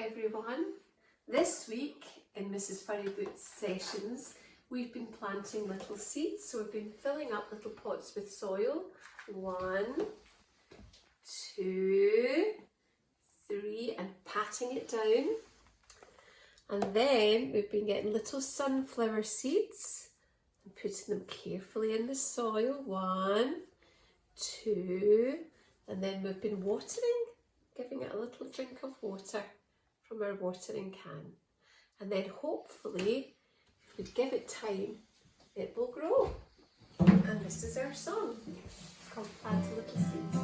everyone. This week in Mrs. Furryboot's sessions we've been planting little seeds, so we've been filling up little pots with soil. 1, 2, 3 and patting it down. And then we've been getting little sunflower seeds and putting them carefully in the soil. 1, 2, and then we've been watering, giving it a little drink of water from our watering can. And then hopefully, if we give it time, it will grow. And this is our song. It's called Plant a Little Seed.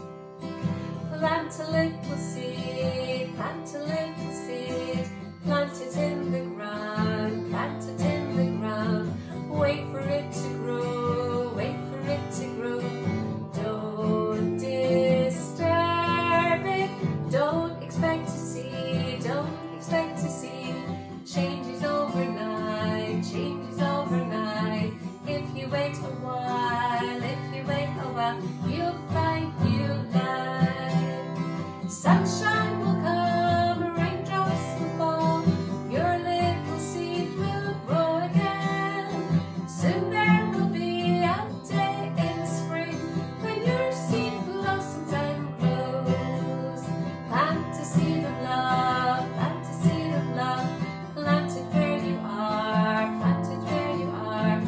Plant a little seed, plant a little seed, plant it in the ground, plant it in the ground. Wait for it to grow, wait for it to grow. Don't disturb it, don't expect to see, don't expect to see. Changes overnight, changes overnight. If you wait a while, if you wait a while, you'll find you life. Sunshine will come, raindrops will fall, your little seed will grow again. Soon there will be a day in spring when your seed blossoms and grows. Plant a seed of love, plant a seed of love, plant it where you are, plant it where you are.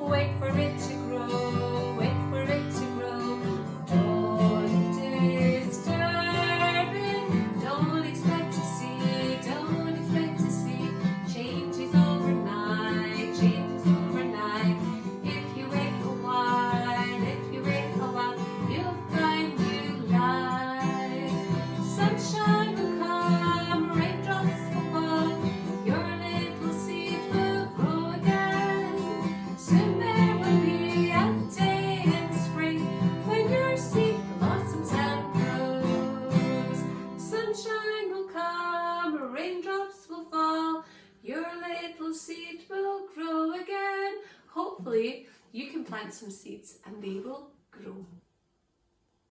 Wait for it to grow, wait for it to grow. Don't disturb it, don't expect to see, don't expect to see. Changes overnight, changes overnight. If you wait a while, if you wait a while, you'll find new life. Sunshine will come, raindrops will fall, your little seed will grow again. Soon there will be a day in spring when your seed blossoms and grows. Sunshine will come, raindrops will fall, your little seed will grow again. Hopefully you can plant some seeds and they will grow.